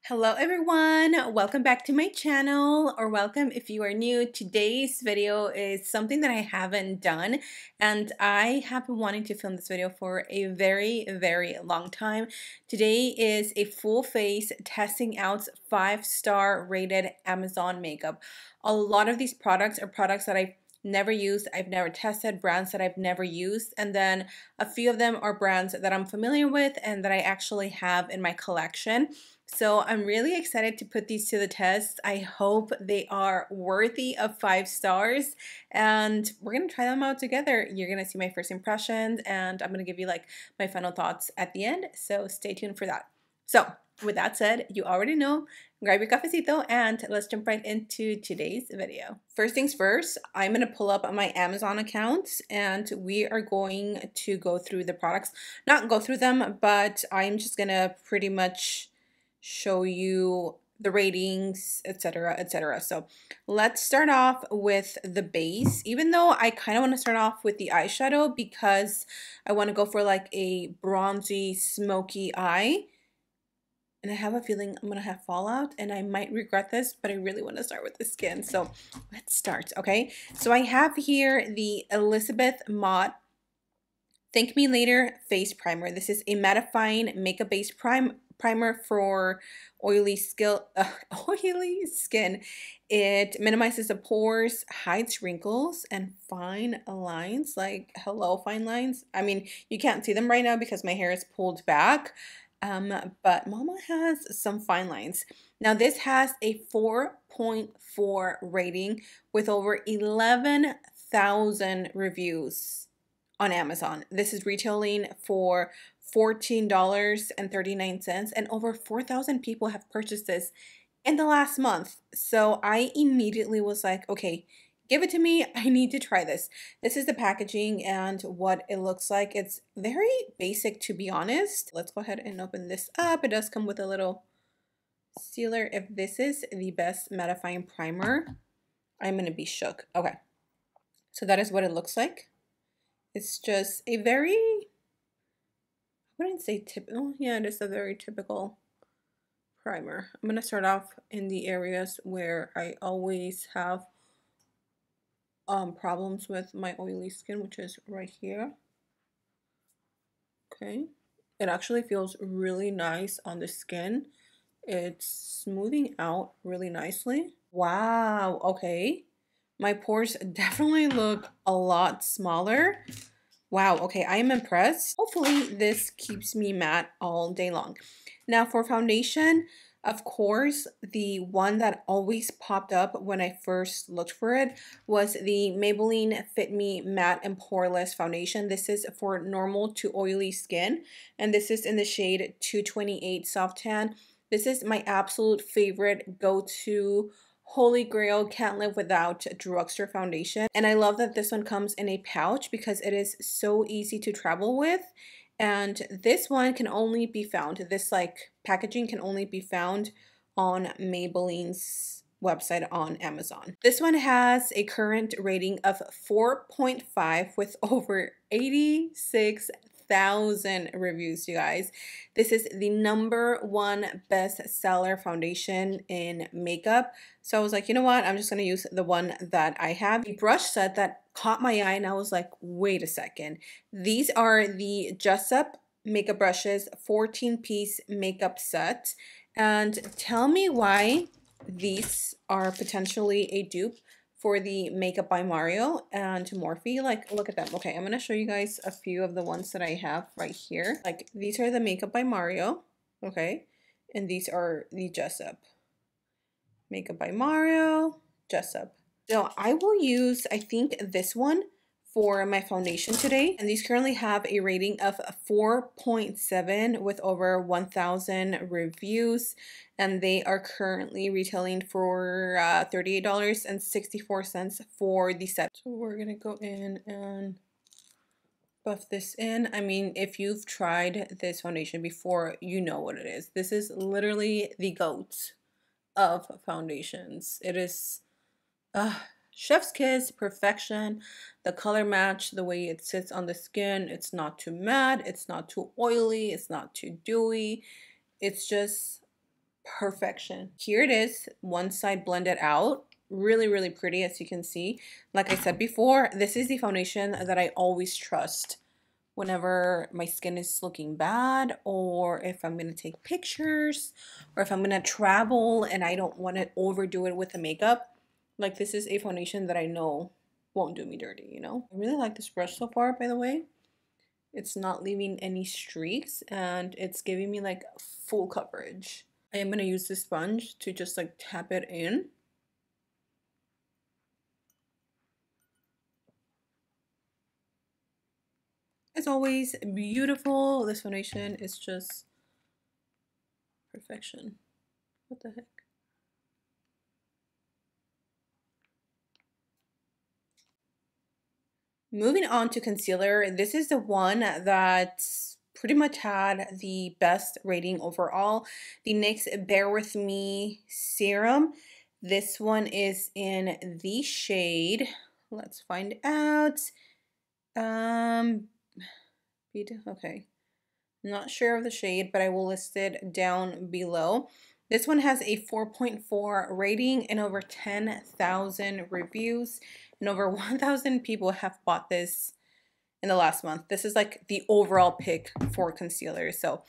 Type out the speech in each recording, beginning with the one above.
Hello everyone, welcome back to my channel, or welcome if you are new. Today's video is something that I haven't done, and I have been wanting to film this video for a very long time. Today is a full face testing out 5-star rated Amazon makeup. A lot of these products are products that I've never used, I've never tested, brands that I've never used, and then a few of them are brands that I'm familiar with and that I actually have in my collection. So I'm really excited to put these to the test. I hope they are worthy of 5 stars, and we're gonna try them out together. You're gonna see my first impressions, and I'm gonna give you like my final thoughts at the end, so stay tuned for that. So with that said, you already know, grab your cafecito and let's jump right into today's video. First things first, I'm gonna pull up my Amazon account and we are going to go through the products. Not go through them, but I'm just gonna pretty much show you the ratings, etc, etc. So let's start off with the base, even though I kind of want to start off with the eyeshadow because I want to go for like a bronzy smoky eye, and I have a feeling I'm gonna have fallout and I might regret this, but I really want to start with the skin. So let's start. Okay, so I have here the Elizabeth Mott Thank Me Later Face Primer. This is a mattifying makeup base primer for oily skin. It minimizes the pores, hides wrinkles, and fine lines. Like, hello, fine lines. I mean, you can't see them right now because my hair is pulled back, but Mama has some fine lines. Now, this has a 4.4 rating with over 11,000 reviews on Amazon. This is retailing for $14.39, and over 4,000 people have purchased this in the last month. So I immediately was like, okay, give it to me. I need to try this. This is the packaging and what it looks like. It's very basic, to be honest. Let's go ahead and open this up. It does come with a little sealer. If this is the best mattifying primer, I'm gonna be shook. Okay, so that is what it looks like. It's just a very, I wouldn't say typical, yeah, it is a very typical primer. I'm going to start off in the areas where I always have problems with my oily skin, which is right here. Okay, it actually feels really nice on the skin. It's smoothing out really nicely. Wow, okay. My pores definitely look a lot smaller. Wow, okay, I am impressed. Hopefully this keeps me matte all day long. Now for foundation, of course, the one that always popped up when I first looked for it was the Maybelline Fit Me Matte and Poreless Foundation. This is for normal to oily skin, and this is in the shade 228 Soft Tan. This is my absolute favorite go-to holy grail, can't live without drugstore foundation. And I love that this one comes in a pouch because it is so easy to travel with. And this one can only be found, this like packaging can only be found on Maybelline's website on Amazon. This one has a current rating of 4.5 with over 86,000 reviews, you guys. This is the #1 bestseller foundation in makeup. So I was like, you know what? I'm just going to use the one that I have. The brush set that caught my eye and I was like, wait a second. These are the Jessup makeup brushes 14-piece makeup set. And tell me why these are potentially a dupe for the Makeup by Mario and Morphe. Like, look at them. Okay, I'm gonna show you guys a few of the ones that I have right here. Like, these are the Makeup by Mario, okay? And these are the Jessup. Makeup by Mario, Jessup. So I will use, I think, this one for my foundation today. And these currently have a rating of 4.7 with over 1,000 reviews. And they are currently retailing for $38.64 for the set. So we're going to go in and buff this in. I mean, if you've tried this foundation before, you know what it is. This is literally the GOAT of foundations. It is chef's kiss, perfection. The color match, the way it sits on the skin, it's not too matte, it's not too oily, it's not too dewy. It's just perfection. Here it is, one side blended out. Really, really pretty, as you can see. Like I said before, this is the foundation that I always trust whenever my skin is looking bad, or if I'm gonna take pictures, or if I'm gonna travel and I don't want to overdo it with the makeup. Like, this is a foundation that I know won't do me dirty, you know? I really like this brush so far, by the way. It's not leaving any streaks and it's giving me like full coverage. I am gonna use this sponge to just like tap it in. As always, beautiful. This foundation is just perfection. What the heck? Moving on to concealer, this is the one that pretty much had the best rating overall. The NYX Bear With Me Serum. This one is in the shade, let's find out. Okay. Not sure of the shade, but I will list it down below. This one has a 4.4 rating and over 10,000 reviews, and over 1,000 people have bought this in the last month. This is like the overall pick for concealer. So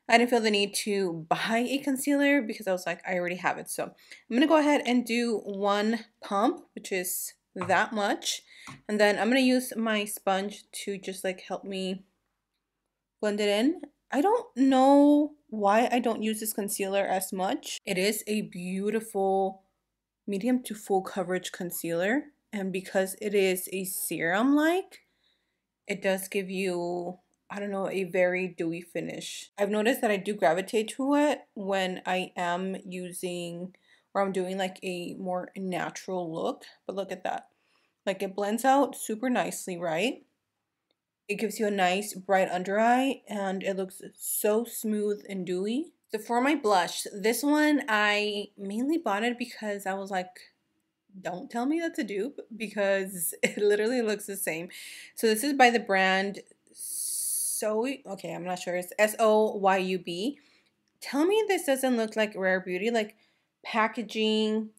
I didn't feel the need to buy a concealer because I was like, I already have it. So I'm going to go ahead and do one pump, which is that much. And then I'm going to use my sponge to just like help me blend it in. I don't know why I don't use this concealer as much. It is a beautiful medium to full coverage concealer, and because it is a serum like, it does give you, I don't know, a very dewy finish. I've noticed that I do gravitate to it when I am using, or I'm doing like a more natural look. But look at that, like it blends out super nicely, right? It gives you a nice bright under eye and it looks so smooth and dewy. So for my blush, this one I mainly bought it because I was like, don't tell me that's a dupe, because it literally looks the same. So this is by the brand okay, I'm not sure. It's SOYUB. Tell me this doesn't look like Rare Beauty. Like, packaging,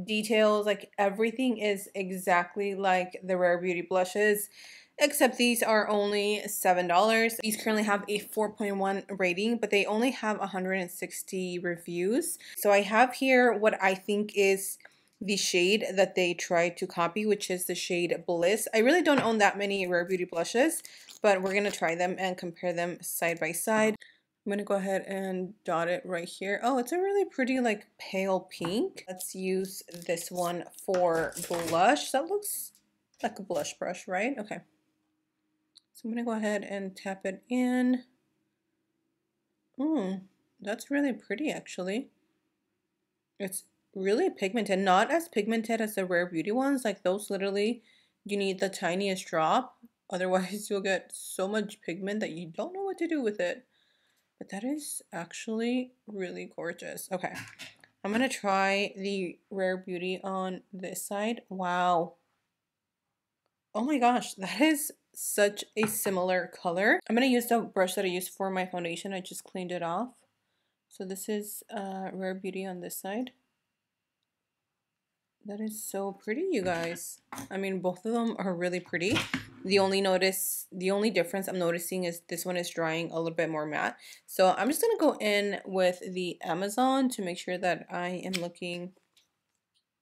details, like everything is exactly like the Rare Beauty blushes, except these are only $7. These currently have a 4.1 rating, but they only have 160 reviews. So I have here what I think is the shade that they tried to copy, which is the shade Bliss. I really don't own that many Rare Beauty blushes, but we're gonna try them and compare them side by side. I'm gonna go ahead and dot it right here. Oh, it's a really pretty like pale pink. Let's use this one for blush. That looks like a blush brush, right? Okay. So I'm gonna go ahead and tap it in. That's really pretty actually. It's really pigmented, not as pigmented as the Rare Beauty ones. Like those, literally, you need the tiniest drop. Otherwise, you'll get so much pigment that you don't know what to do with it. But that is actually really gorgeous. Okay, I'm gonna try the Rare Beauty on this side. Wow. Oh my gosh, that is such a similar color. I'm gonna use the brush that I used for my foundation. I just cleaned it off. So this is Rare Beauty on this side. That is so pretty, you guys. I mean, both of them are really pretty. The only difference I'm noticing is this one is drying a little bit more matte. So I'm just gonna go in with the Amazon to make sure that I am looking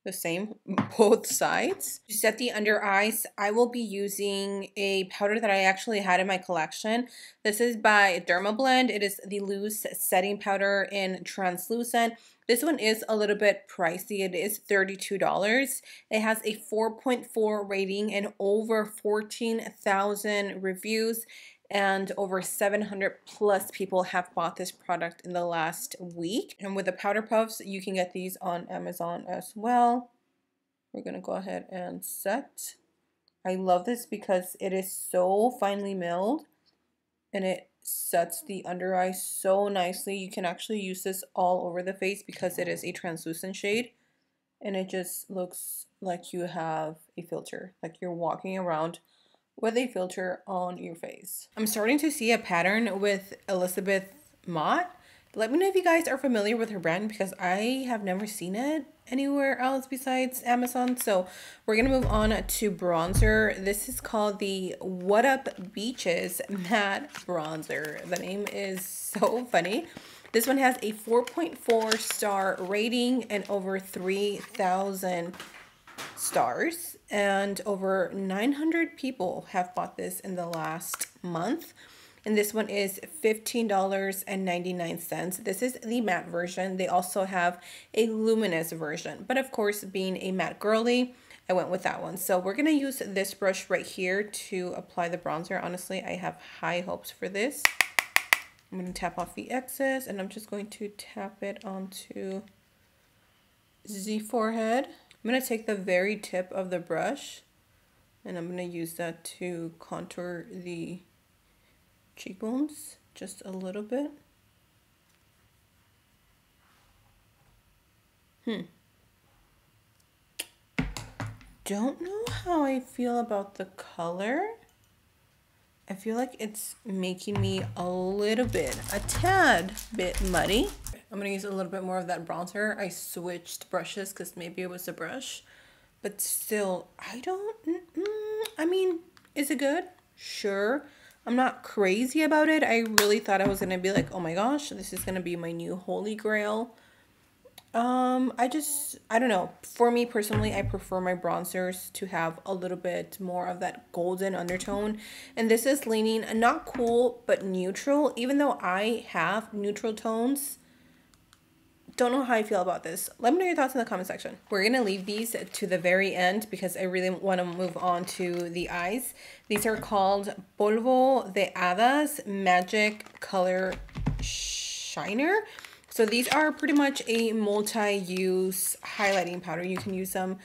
the same both sides. To set the under eyes, I will be using a powder that I actually had in my collection. This is by Dermablend. It is the loose setting powder in translucent. This one is a little bit pricey. It is $32. It has a 4.4 rating and over 14,000 reviews, and over 700 plus people have bought this product in the last week. And with the powder puffs, you can get these on Amazon as well. We're gonna go ahead and set. I love this because it is so finely milled and it sets the under eye so nicely. You can actually use this all over the face because it is a translucent shade, and it just looks like you have a filter, like you're walking around with a filter on your face. I'm starting to see a pattern with Elizabeth Mott. Let me know if you guys are familiar with her brand because I have never seen it anywhere else besides Amazon. So we're gonna move on to bronzer. This is called the What Up Beaches Matte Bronzer. The name is so funny. This one has a 4.4 star rating and over 3,000 stars, and over 900 people have bought this in the last month. And this one is $15.99. This is the matte version. They also have a luminous version, but of course, being a matte girly, I went with that one. So we're gonna use this brush right here to apply the bronzer. Honestly, I have high hopes for this. I'm gonna tap off the excess, and I'm just going to tap it onto the forehead. I'm going to take the very tip of the brush and I'm going to use that to contour the cheekbones just a little bit. Don't know how I feel about the color. I feel like it's making me a tad bit muddy. I'm gonna use a little bit more of that bronzer. I switched brushes because maybe it was a brush, but still, I mean, is it good? Sure. I'm not crazy about it. I really thought I was gonna be like, oh my gosh, this is gonna be my new holy grail. I don't know. For me personally, I prefer my bronzers to have a little bit more of that golden undertone. And this is leaning not cool, but neutral. Even though I have neutral tones, don't know how I feel about this. Let me know your thoughts in the comment section. We're going to leave these to the very end because I really want to move on to the eyes. These are called Polvo de Hadas Magic Color Shiner. So these are pretty much a multi-use highlighting powder. You can use them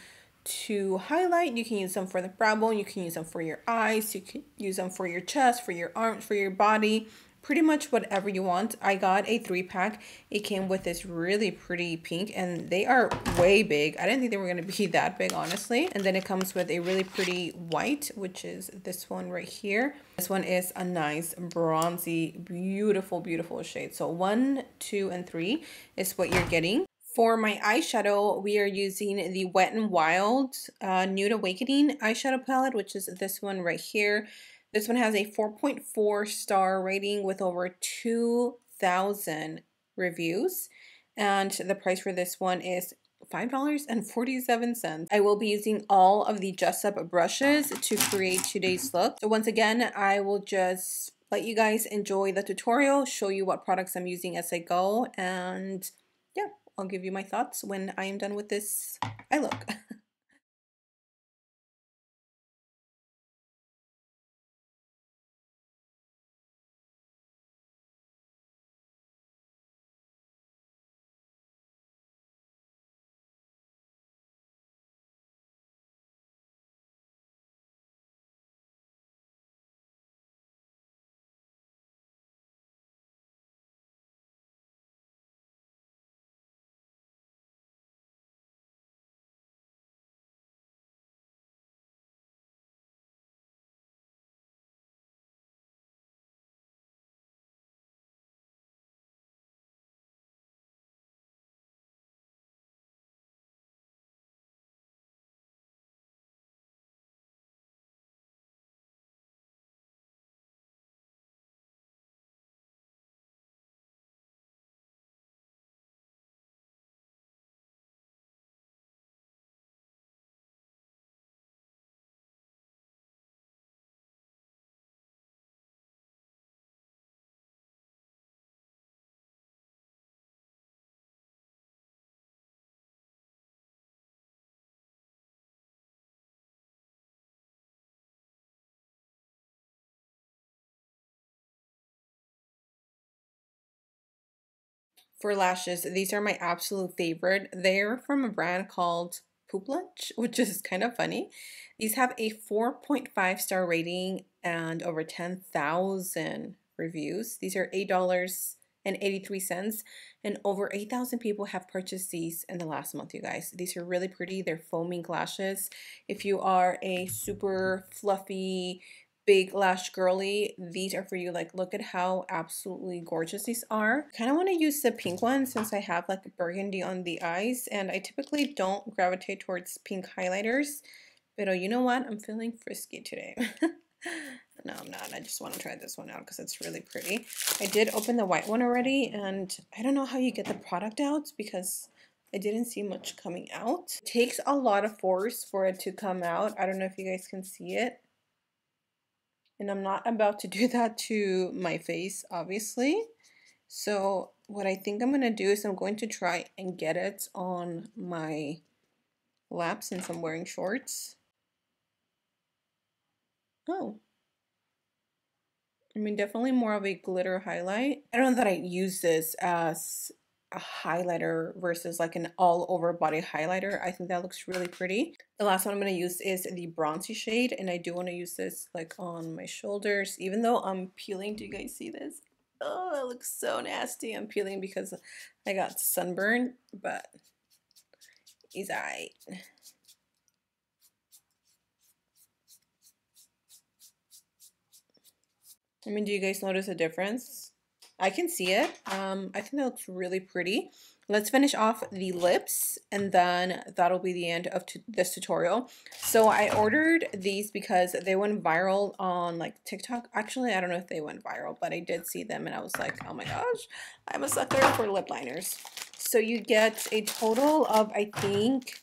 to highlight, you can use them for the brow bone, you can use them for your eyes, you can use them for your chest, for your arms, for your body, pretty much whatever you want. I got a 3-pack. It came with this really pretty pink and they are way big. I didn't think they were going to be that big, honestly. And then it comes with a really pretty white, which is this one right here. This one is a nice bronzy, beautiful, beautiful shade. So 1, 2, and 3 is what you're getting. For my eyeshadow, we are using the Wet n Wild Nude Awakening eyeshadow palette, which is this one right here. This one has a 4.4 star rating with over 2,000 reviews. And the price for this one is $5.47. I will be using all of the Just Up brushes to create today's look. So once again, I will just let you guys enjoy the tutorial, show you what products I'm using as I go, and yeah, I'll give you my thoughts when I am done with this eye look. For lashes, these are my absolute favorite. They're from a brand called Poop Lunch, which is kind of funny. These have a 4.5 star rating and over 10,000 reviews. These are $8.83 and over 8,000 people have purchased these in the last month, you guys. These are really pretty. They're foaming lashes. If you are a super fluffy, big lash girly, these are for you. Like, look at how absolutely gorgeous these are. Kind of want to use the pink one since I have like a burgundy on the eyes, and I typically don't gravitate towards pink highlighters, but you know what, I'm feeling frisky today. No, I'm not. I just want to try this one out because it's really pretty. I did open the white one already, and I don't know how you get the product out because I didn't see much coming out. It takes a lot of force for it to come out. I don't know if you guys can see it. And I'm not about to do that to my face, obviously. So what I think I'm going to do is I'm going to try and get it on my lap since I'm wearing shorts. Oh. I mean, definitely more of a glitter highlight. I don't know that I use this as a highlighter versus like an all over body highlighter. I think that looks really pretty. The last one I'm going to use is the bronzy shade, and I do want to use this like on my shoulders, even though I'm peeling. Do you guys see this? Oh, that looks so nasty. I'm peeling because I got sunburn, but it's alright. I mean, do you guys notice a difference? I can see it. I think that looks really pretty. Let's finish off the lips, and then that'll be the end of this tutorial. So I ordered these because they went viral on like TikTok. Actually, I don't know if they went viral, but I did see them and I was like, oh my gosh, I'm a sucker for lip liners. So you get a total of, I think,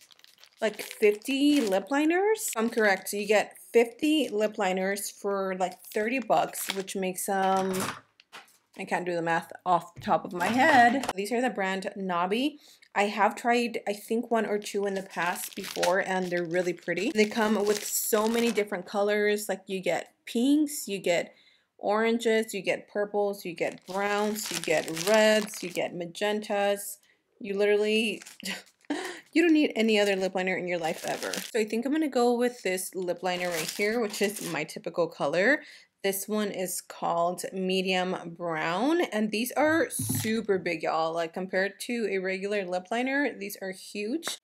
like 50 lip liners. I'm correct. So you get 50 lip liners for like 30 bucks, which makes I can't do the math off the top of my head. These are the brand Nabi. I have tried, I think, one or two in the past before, and they're really pretty. They come with so many different colors. Like, you get pinks, you get oranges, you get purples, you get browns, you get reds, you get magentas. You literally... you don't need any other lip liner in your life ever. So I think I'm going to go with this lip liner right here, which is my typical color. This one is called medium brown, and these are super big, y'all. Like, compared to a regular lip liner, these are huge.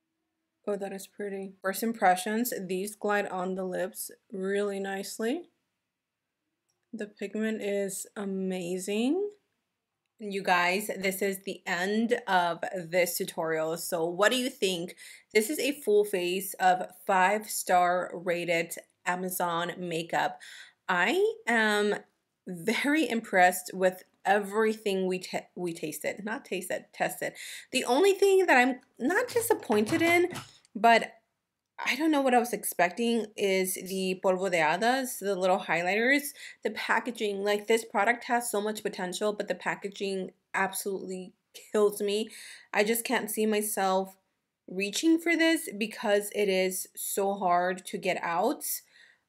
Oh, that is pretty. First impressions, these glide on the lips really nicely. The pigment is amazing. You guys, this is the end of this tutorial. So what do you think? This is a full face of 5-star rated Amazon makeup. I am very impressed with everything we tasted. Not tasted, tested. The only thing that I'm not disappointed in, but I don't know what I was expecting, is the polvo de hadas, the little highlighters. The packaging, like, this product has so much potential, but the packaging absolutely kills me. I just can't see myself reaching for this because it is so hard to get out.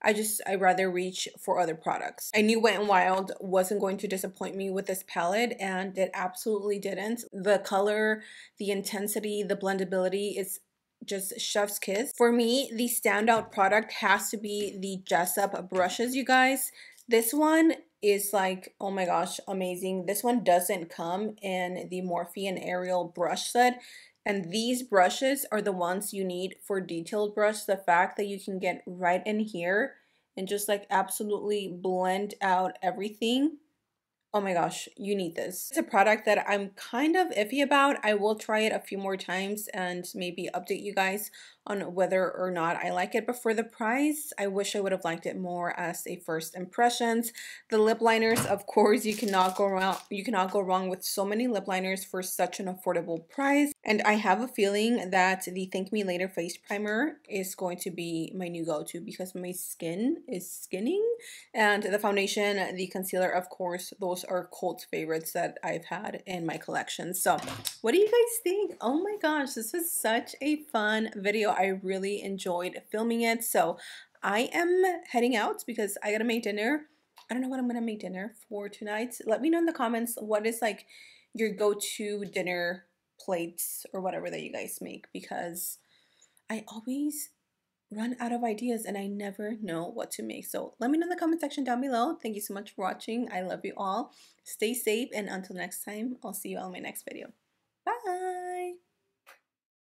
I'd rather reach for other products. I knew Wet n Wild wasn't going to disappoint me with this palette, and it absolutely didn't. The color, the intensity, the blendability is just chef's kiss. For me, the standout product has to be the Jessup brushes, you guys. This one is like, oh my gosh, amazing. This one doesn't come in the Morphe and Ariel brush set. And these brushes are the ones you need for detailed brush. The fact that you can get right in here and just like absolutely blend out everything. Oh my gosh, you need this. It's a product that I'm kind of iffy about. I will try it a few more times and maybe update you guys on whether or not I like it. But for the price, I wish I would have liked it more as a first impressions. The lip liners, of course, you cannot go wrong. You cannot go wrong with so many lip liners for such an affordable price. And I have a feeling that the Thank Me Later face primer is going to be my new go-to because my skin is skinning. And the foundation, the concealer, of course, those are cult favorites that I've had in my collection. So what do you guys think? Oh my gosh, this was such a fun video. I really enjoyed filming it. So I am heading out because I gotta make dinner. I don't know what I'm gonna make dinner for tonight. Let me know in the comments what is like your go-to dinner plates or whatever that you guys make, because I always run out of ideas and I never know what to make. So let me know in the comment section down below. Thank you so much for watching. I love you all. Stay safe, and until next time, I'll see you all in my next video.